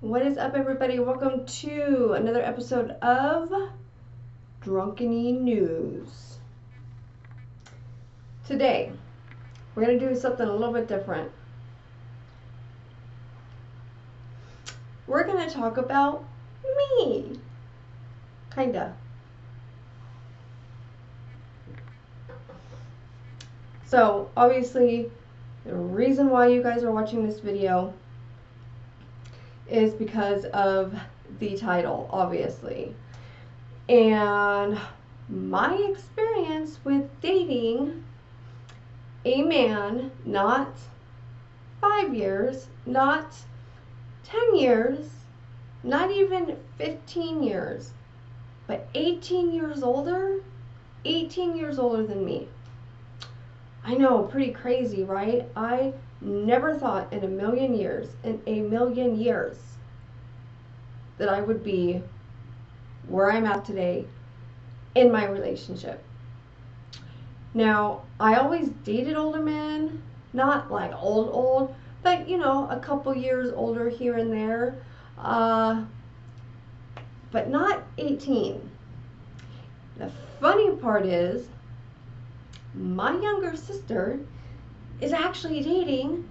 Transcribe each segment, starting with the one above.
What is up, everybody? Welcome to another episode of Drunkeny News. Today, we're going to do something a little bit different. We're going to talk about me. Kinda. So, obviously, the reason why you guys are watching this video is because of the title, obviously. And my experience with dating a man, not 5 years, not 10 years, not even 15 years, but 18 years older, 18 years older than me. I know, pretty crazy, right? I never thought in a million years, that I would be where I'm at today in my relationship. Now, I always dated older men, not like old, but you know, a couple years older here and there, but not 18. The funny part is, my younger sister is actually dating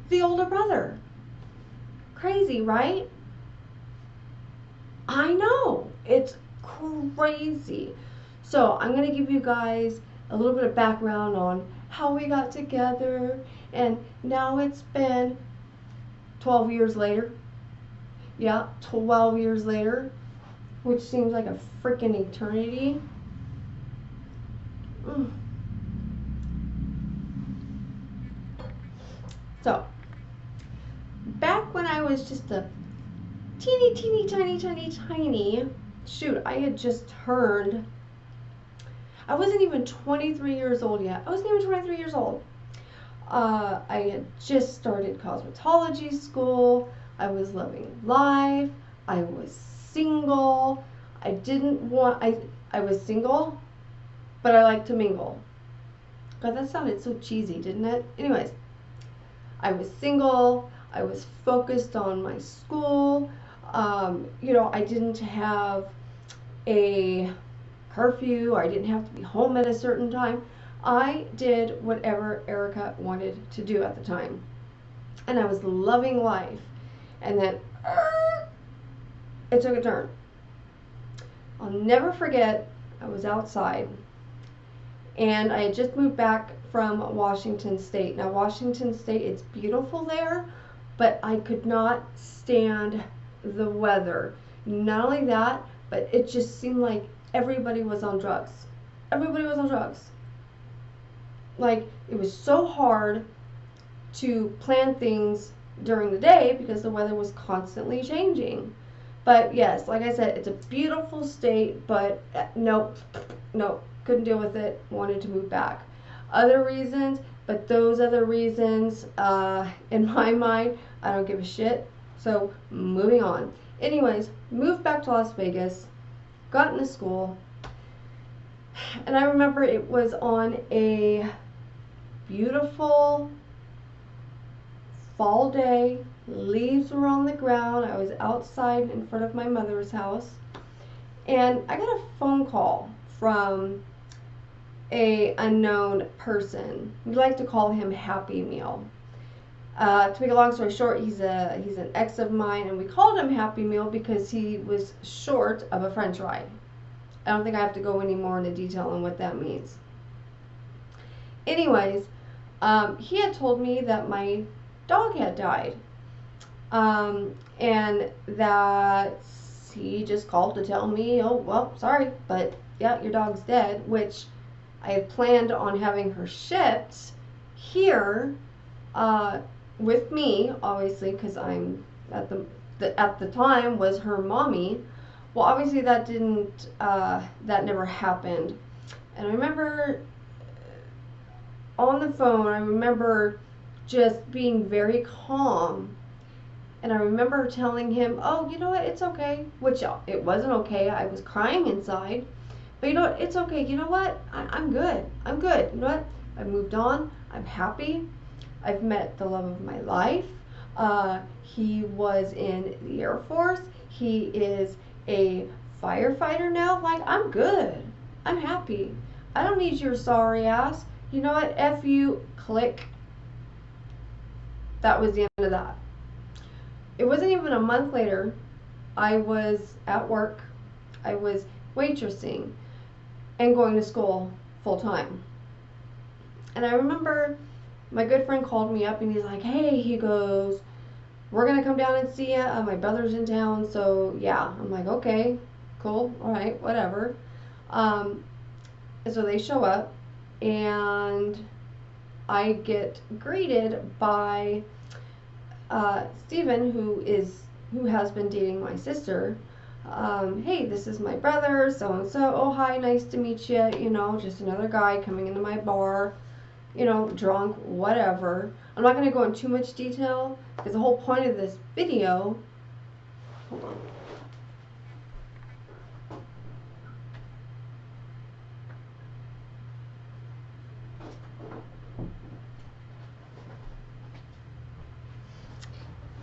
the older brother. Crazy, right? I know, it's crazy. So I'm going to give you guys a little bit of background on how we got together, and now it's been 12 years later. Yeah, 12 years later, which seems like a freaking eternity. So, back when I was just a tiny, shoot, I had just turned, I wasn't even 23 years old yet. I wasn't even 23 years old. I had just started cosmetology school. I was loving life. I was single. I was single, but I like to mingle. God, that sounded so cheesy, didn't it? Anyways, I was single. I was focused on my school. I didn't have a curfew. I didn't have to be home at a certain time. I did whatever Erica wanted to do at the time. And I was loving life. And then it took a turn. I'll never forget, I was outside. And I had just moved back from Washington State. Now, Washington State, it's beautiful there, but I could not stand the weather. Not only that, but it just seemed like everybody was on drugs. Everybody was on drugs. Like, it was so hard to plan things during the day because the weather was constantly changing. But yes, like I said, it's a beautiful state, but nope, couldn't deal with it, wanted to move back. Other reasons, but those other reasons, in my mind, I don't give a shit. So, moving on. Anyways, moved back to Las Vegas, got into school, and I remember it was on a beautiful fall day. Leaves were on the ground. I was outside in front of my mother's house, and I got a phone call from a unknown person. We like to call him Happy Meal. To make a long story short, he's an ex of mine, and we called him Happy Meal because he was short of a French fry. I don't think I have to go any more into detail on what that means. Anyways, he had told me that my dog had died, and that he just called to tell me, oh, well, sorry, but yeah, your dog's dead, which I had planned on having her shipped here with me, obviously, because I'm at the time was her mommy. Well, obviously that never happened. And I remember on the phone, I remember just being very calm. And I remember telling him, oh, you know what, it's okay. Which it wasn't okay. I was crying inside. But you know what, it's okay. You know what, I'm good. I'm good. You know what, I moved on. I'm happy. I've met the love of my life. He was in the Air Force. He is a firefighter now. Like, I'm good. I'm happy. I don't need your sorry ass. You know what? F you. Click. That was the end of that. It wasn't even a month later. I was at work. I was waitressing and going to school full time. And I remember my good friend called me up and he's like, hey, he goes, we're going to come down and see you. My brother's in town, so yeah. I'm like, okay, cool, all right, whatever. And so they show up and I get greeted by Steven, who has been dating my sister. Hey, this is my brother, so and so. Oh, hi, nice to meet you. You know, just another guy coming into my bar, you know, drunk, whatever. I'm not going to go into too much detail because the whole point of this video. Hold on.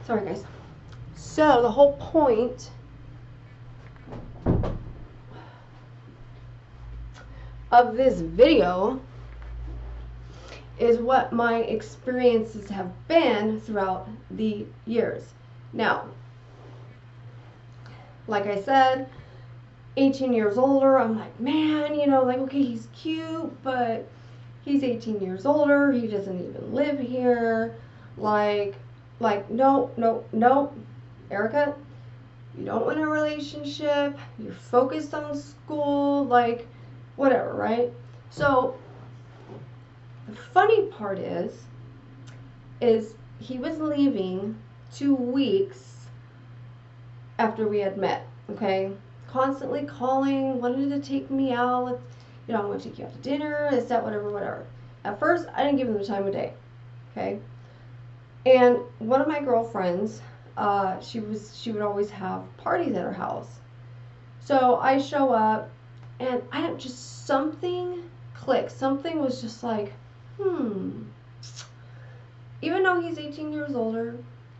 Sorry, guys. So, the whole point of this video is what my experiences have been throughout the years. Now, like I said, 18 years older, I'm like, man, you know, like, okay, he's cute, but he's 18 years older, he doesn't even live here. Like, no, Erica, you don't want a relationship, you're focused on school, like, whatever, right? So, the funny part is he was leaving 2 weeks after we had met, okay? Constantly calling, wanted to take me out, you know, I'm going to take you out to dinner, this, that, whatever. At first, I didn't give him the time of day, okay? And one of my girlfriends, she would always have parties at her house. So I show up, and something clicked. Something was just like, even though he's 18 years older,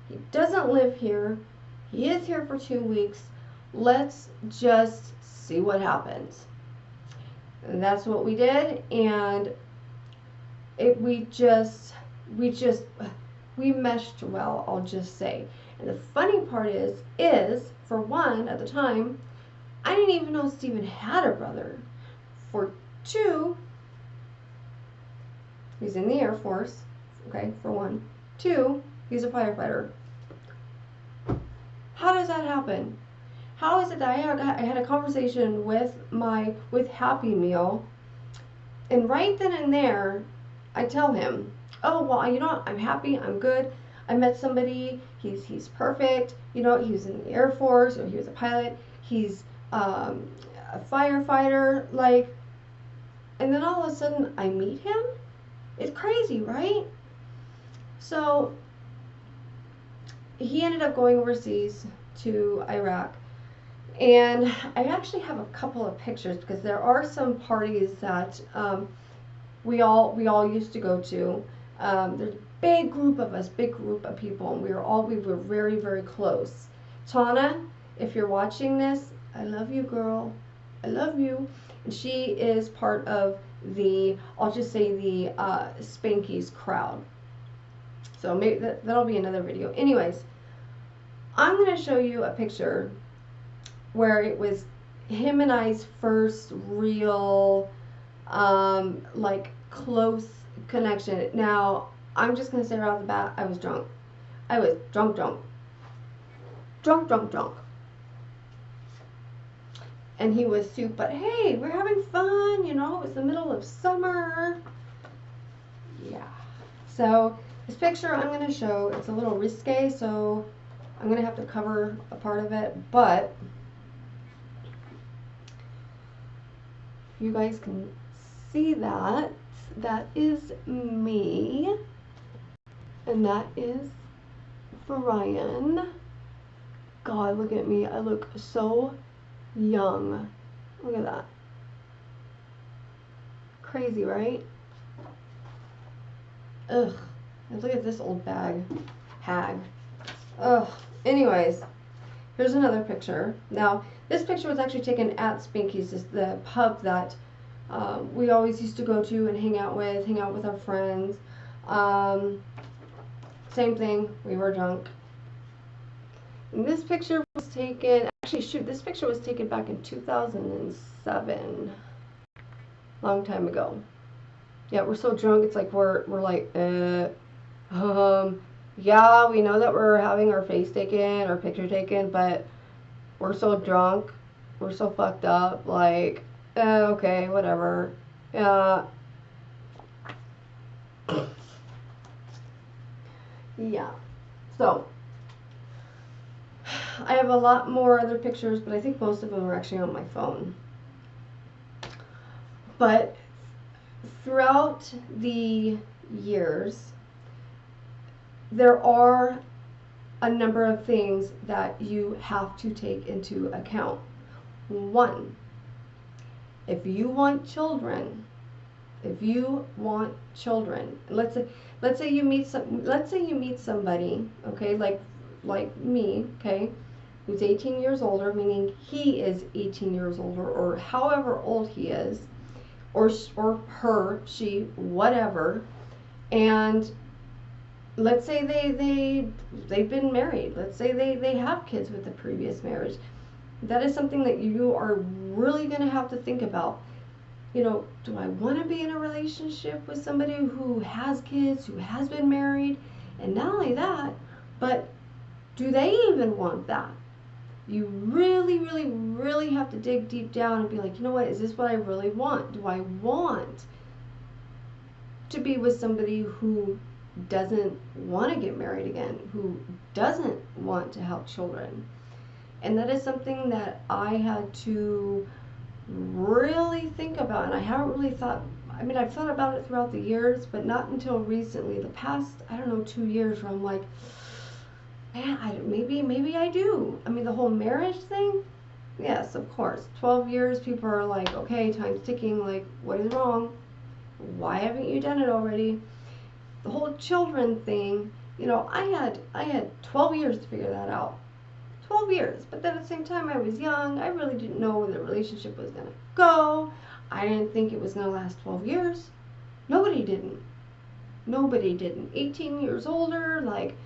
he doesn't live here, he is here for 2 weeks, let's just see what happens. And that's what we did, and we meshed well, I'll just say. And the funny part is for one, at the time, I didn't even know Steven had a brother. For two, he's in the Air Force, okay, for one. Two, he's a firefighter. How does that happen? How is it that I had a conversation with Happy Meal, and right then and there, I tell him, oh, well, you know what, I'm happy, I'm good, I met somebody, he's perfect, you know, he was in the Air Force, or he was a pilot, he's a firefighter, like, and then all of a sudden I meet him? It's crazy, right? So he ended up going overseas to Iraq, and I actually have a couple of pictures because there are some parties that we all used to go to. There's a big group of us, big group of people, and we were very, very close. Tana, if you're watching this, I love you, girl. I love you. And she is part of the, I'll just say, the Spankies crowd. So maybe that'll be another video. Anyways, I'm going to show you a picture where it was him and I's first real, like, close connection. Now, I'm just going to say right off the bat, I was drunk. I was drunk. And he was soup, but hey, we're having fun, you know, it was the middle of summer. Yeah. So, this picture I'm going to show, it's a little risque, so I'm going to have to cover a part of it, but you guys can see that. That is me, and that is Brian. God, look at me. I look so young. Look at that. Crazy, right? Ugh. And look at this old hag. Ugh. Anyways, here's another picture. Now, this picture was actually taken at Spinky's, the pub that we always used to go to and hang out with our friends. Um, Same thing, we were drunk. And this picture was taken, actually, shoot, this picture was taken back in 2007, long time ago. Yeah, we're so drunk, it's like we're like, yeah, we know that we're having our face taken, our picture taken, but we're so drunk, we're so fucked up, like, okay, whatever. Uh, yeah. So, I have a lot more other pictures, but I think most of them are actually on my phone. But throughout the years, there are a number of things that you have to take into account. One, if you want children, let's say you meet somebody, okay, like me, okay, who's 18 years older, meaning he is 18 years older or however old he is, or her, she, whatever, and let's say they've been married. Let's say they have kids with the previous marriage. That is something that you are really going to have to think about. You know, do I want to be in a relationship with somebody who has kids, who has been married? And not only that, but do they even want that? You really, really, really have to dig deep down and be like, you know what, is this what I really want? Do I want to be with somebody who doesn't want to get married again, who doesn't want to have children? And that is something that I had to really think about, and I haven't really thought. I mean, I've thought about it throughout the years, but not until recently, the past, I don't know, 2 years, where I'm like, man, maybe I do. I mean, the whole marriage thing, yes, of course. 12 years, people are like, okay, time's ticking, like, what is wrong? Why haven't you done it already? The whole children thing, you know, I had 12 years to figure that out. 12 years. But then at the same time, I was young. I really didn't know where the relationship was going to go. I didn't think it was going to last 12 years. Nobody didn't. Nobody didn't. 18 years older, like,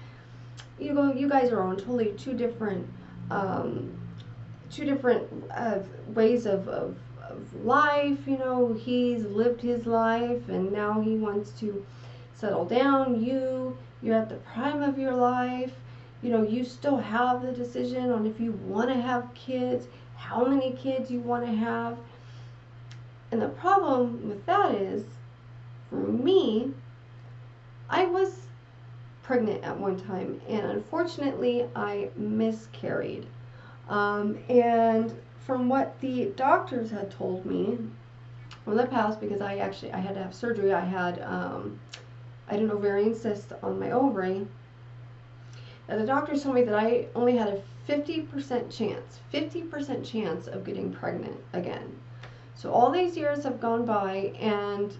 you guys are on totally um, two different ways of life. You know, he's lived his life and now he wants to settle down. You're at the prime of your life. You know, you still have the decision on if you want to have kids, how many kids you want to have. And the problem with that is, for me, I was pregnant at one time, and unfortunately, I miscarried. And from what the doctors had told me from the past, because I had to have surgery. I had an ovarian cyst on my ovary. And the doctors told me that I only had a 50% chance of getting pregnant again. So all these years have gone by, and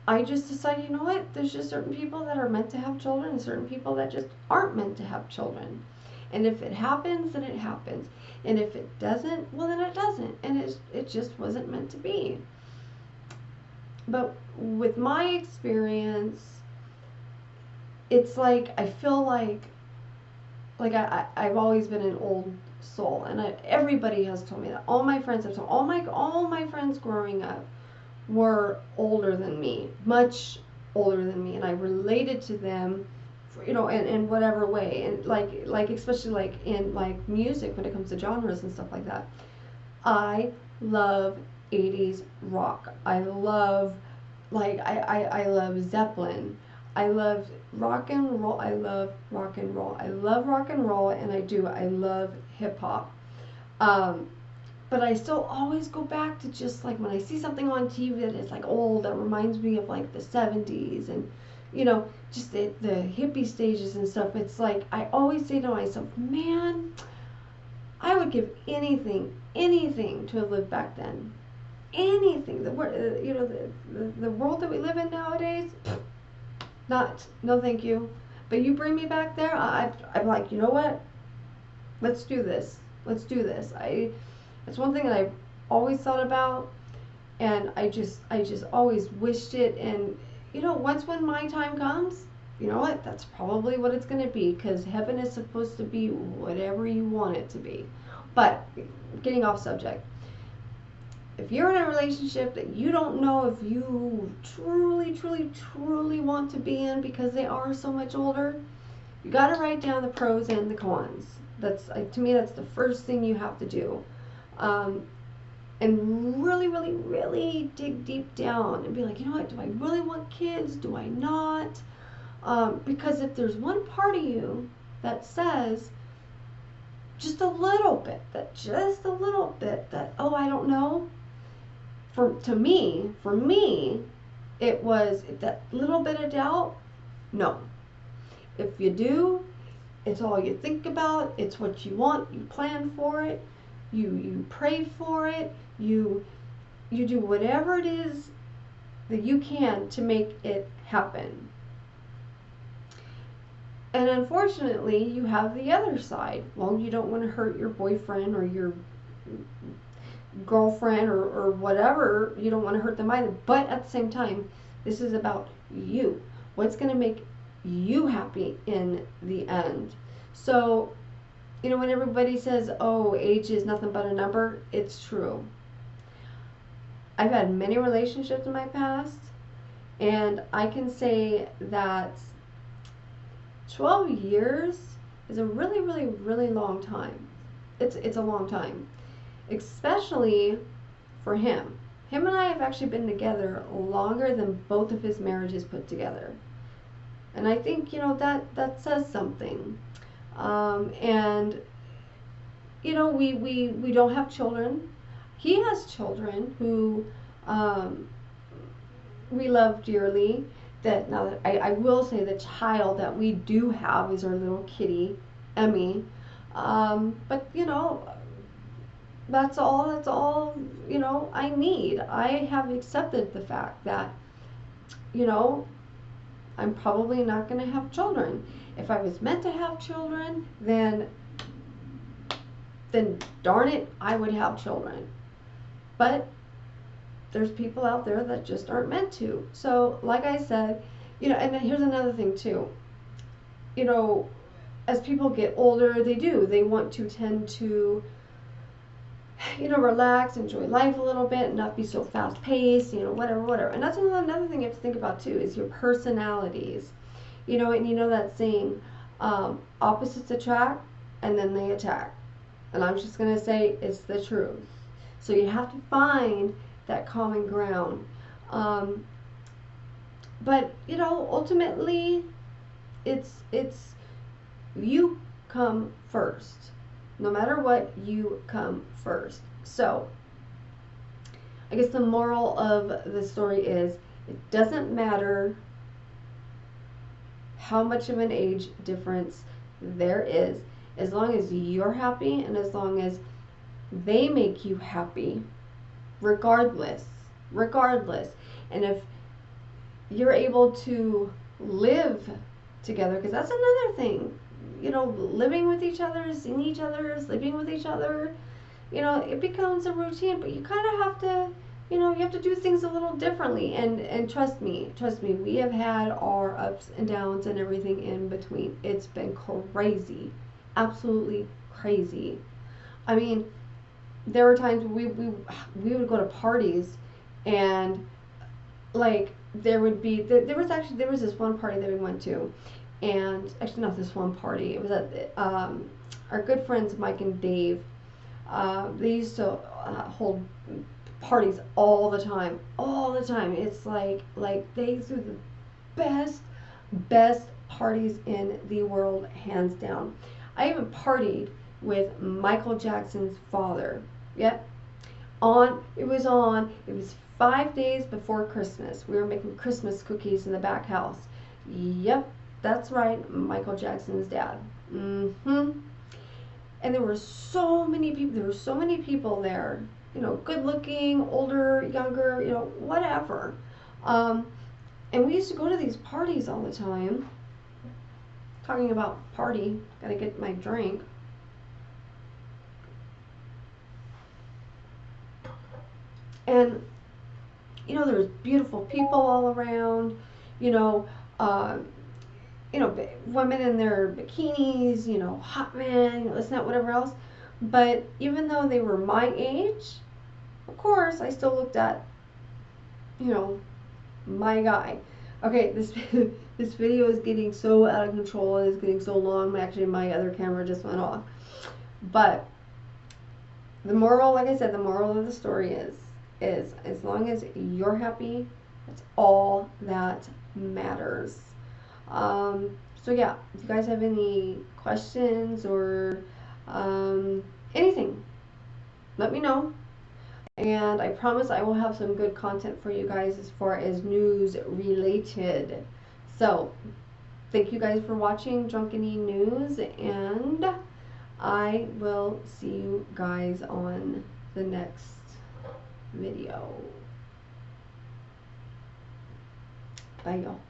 I just decided, you know what? There's just certain people that are meant to have children and certain people that just aren't meant to have children. And if it happens, then it happens. And if it doesn't, well, then it doesn't. And it just wasn't meant to be. But with my experience, it's like I feel like I've always been an old soul, and everybody has told me that. All my friends have told all my friends growing up were older than me, much older than me, and I related to them, you know, in whatever way, and like especially like in like music when it comes to genres and stuff like that. I love 80s rock. I love I love Zeppelin. I love rock and roll. I love rock and roll. I love rock and roll, and I love hip hop. Um, but I still always go back to just like when I see something on TV that is like old, that reminds me of like the 70s and, you know, just the hippie stages and stuff. It's like I always say to myself, man, I would give anything to have lived back then. Anything. The world that we live in nowadays, not, no thank you. But you bring me back there, I'm like, you know what? Let's do this. Let's do this. It's one thing that I've always thought about, and I just always wished it. And once when my time comes, you know what? That's probably what it's going to be, because heaven is supposed to be whatever you want it to be. But getting off subject, if you're in a relationship that you don't know if you truly, truly, truly want to be in because they are so much older, you got to write down the pros and the cons. That's to me, that's the first thing you have to do. And really, really, really dig deep down and be like, you know what, do I really want kids? Do I not? Because if there's one part of you that says just a little bit, that, oh, I don't know. For me, it was that little bit of doubt. No. If you do, it's all you think about. It's what you want. You plan for it. You pray for it. You do whatever it is that you can to make it happen. And unfortunately, you have the other side. Well, you don't want to hurt your boyfriend or your girlfriend or whatever. You don't want to hurt them either. But at the same time, this is about you. What's going to make you happy in the end? So, when everybody says, oh, age is nothing but a number, it's true. I've had many relationships in my past, and I can say that 12 years is a really, really, really long time. It's a long time, especially for him. Him and I have actually been together longer than both of his marriages put together. And I think, that says something. And, we don't have children. He has children who we love dearly. That now that I will say the child that we do have is our little kitty, Emmy. But that's all I need. I have accepted the fact that I'm probably not going to have children. If I was meant to have children, then darn it, I would have children. But there's people out there that just aren't meant to. So, like I said, and then here's another thing too. As people get older, they want to tend to, relax, enjoy life a little bit, and not be so fast paced, whatever. And that's another thing you have to think about too, is your personalities. And that saying, opposites attract, and then they attack. And I'm just going to say it's the truth. So you have to find that common ground. But ultimately, it's you come first. No matter what, you come first. So I guess the moral of the story is, it doesn't matter how much of an age difference there is, as long as you're happy and as long as they make you happy, regardless. And if you're able to live together, because that's another thing, living with each other, seeing each other, sleeping with each other, it becomes a routine. But you kind of have to, you have to do things a little differently. And trust me, we have had our ups and downs and everything in between. It's been crazy, absolutely crazy. I mean, there were times we would go to parties, and like there was this one party that we went to, and actually not this one party, it was at our good friends Mike and Dave. They used to hold parties all the time. It's like they threw the best parties in the world, hands down. I even partied with Michael Jackson's father. Yep. It was 5 days before Christmas. We were making Christmas cookies in the back house. Yep, that's right, Michael Jackson's dad. And there were so many people there, good looking, older, younger, whatever. And we used to go to these parties all the time. talking about party, gotta get my drink. And there's beautiful people all around. You know, uh, women in their bikinis. Hot men. This and that, whatever else. But even though they were my age, of course, I still looked at, my guy. Okay, this this video is getting so out of control. It is getting so long. Actually, my other camera just went off. But the moral, like I said, the moral of the story is as long as you're happy, that's all that matters. So yeah, if you guys have any questions or anything, let me know. And I promise I will have some good content for you guys as far as news related. So thank you guys for watching Drunken E News, and I will see you guys on the next video. Bye, y'all.